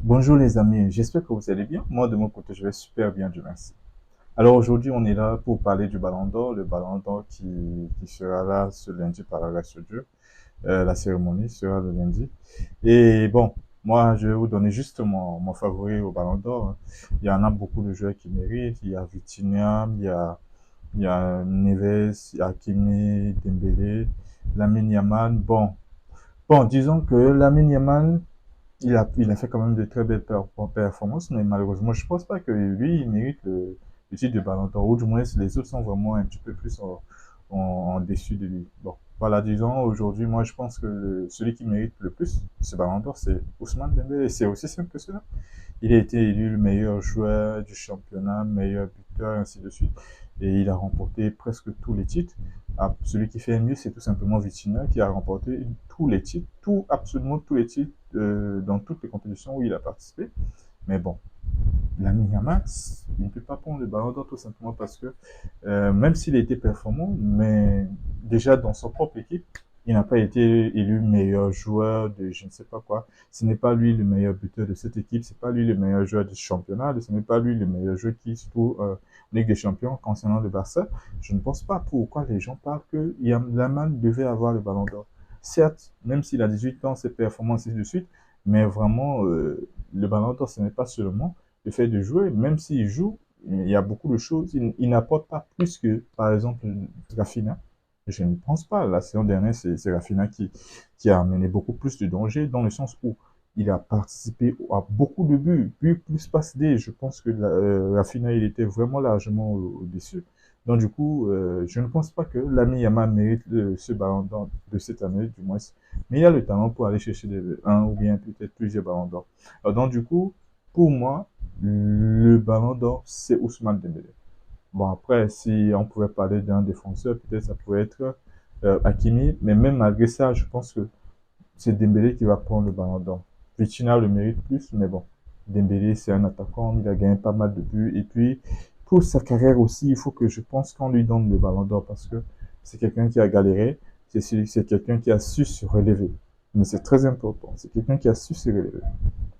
Bonjour les amis, j'espère que vous allez bien. Moi de mon côté, je vais super bien, Dieu merci. Alors aujourd'hui, on est là pour parler du Ballon d'Or, le Ballon d'Or qui sera là ce lundi par la grâce de Dieu. La cérémonie sera le lundi. Et bon, moi je vais vous donner juste mon favori au Ballon d'Or, hein. Il y en a beaucoup de joueurs qui méritent. Il y a Vitinha, il y a Neves, il y a Hakimi, Dembélé, Lamine Yamal. Bon, disons que Lamine Yamal il a fait quand même de très belles performances, mais malheureusement, je pense pas que lui, il mérite le titre de Ballon d'Or, ou du moins les autres sont vraiment un petit peu plus en dessus de lui. Bon, voilà, disons, aujourd'hui, moi, je pense que celui qui mérite le plus ce Ballon d'Or, c'est Ousmane Dembélé. C'est aussi simple que cela. Il a été élu le meilleur joueur du championnat, meilleur buteur, ainsi de suite. Et il a remporté presque tous les titres. Ah, celui qui fait mieux, c'est tout simplement Vitinha qui a remporté tous les titres, absolument tous les titres dans toutes les compétitions où il a participé. Mais bon, Lamine Yamal, il ne peut pas prendre le ballon d'or tout simplement parce que même s'il a été performant, mais déjà dans son propre équipe, il n'a pas été élu meilleur joueur de je ne sais pas quoi. Ce n'est pas lui le meilleur buteur de cette équipe, c'est pas lui le meilleur joueur du championnat, ce n'est pas lui le meilleur joueur qui se trouve Ligue des Champions concernant le Barça. Je ne pense pas pourquoi les gens parlent que Yamal devait avoir le ballon d'or. Certes, même s'il a 18 ans, ses performances et ainsi de suite, mais vraiment, le ballon d'or, ce n'est pas seulement le fait de jouer, même s'il joue, il y a beaucoup de choses. Il n'apporte pas plus que, par exemple, Rafinha. Je ne pense pas. La saison dernière, c'est Rafinha qui a amené beaucoup plus de danger dans le sens où il a participé à beaucoup de buts, buts plus passe D. Je pense que Rafinha, il était vraiment largement au-dessus. Donc, du coup, je ne pense pas que l'ami Yamal mérite ce ballon d'or de cette année, du moins. Mais il a le talent pour aller chercher un ou bien peut-être plusieurs ballons d'or. Donc, du coup, pour moi, le ballon d'or, c'est Ousmane Dembélé. Bon, après, si on pouvait parler d'un défenseur, peut-être ça pourrait être Hakimi, mais même malgré ça, je pense que c'est Dembélé qui va prendre le ballon d'or. Vitinha le mérite plus, mais bon, Dembélé, c'est un attaquant, il a gagné pas mal de buts, et puis, pour sa carrière aussi, il faut que je pense qu'on lui donne le ballon d'or parce que c'est quelqu'un qui a galéré, c'est quelqu'un qui a su se relever. Mais c'est très important, c'est quelqu'un qui a su se relever.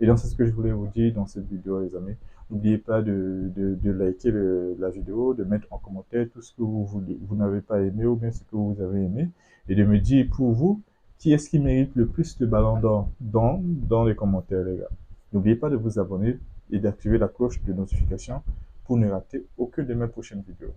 Et donc, c'est ce que je voulais vous dire dans cette vidéo, les amis. N'oubliez pas de liker la vidéo, de mettre en commentaire tout ce que vous n'avez pas aimé ou bien ce que vous avez aimé, et de me dire pour vous, qui est-ce qui mérite le plus de ballon d'or dans les commentaires, les gars. N'oubliez pas de vous abonner et d'activer la cloche de notification pour ne rater aucune de mes prochaines vidéos.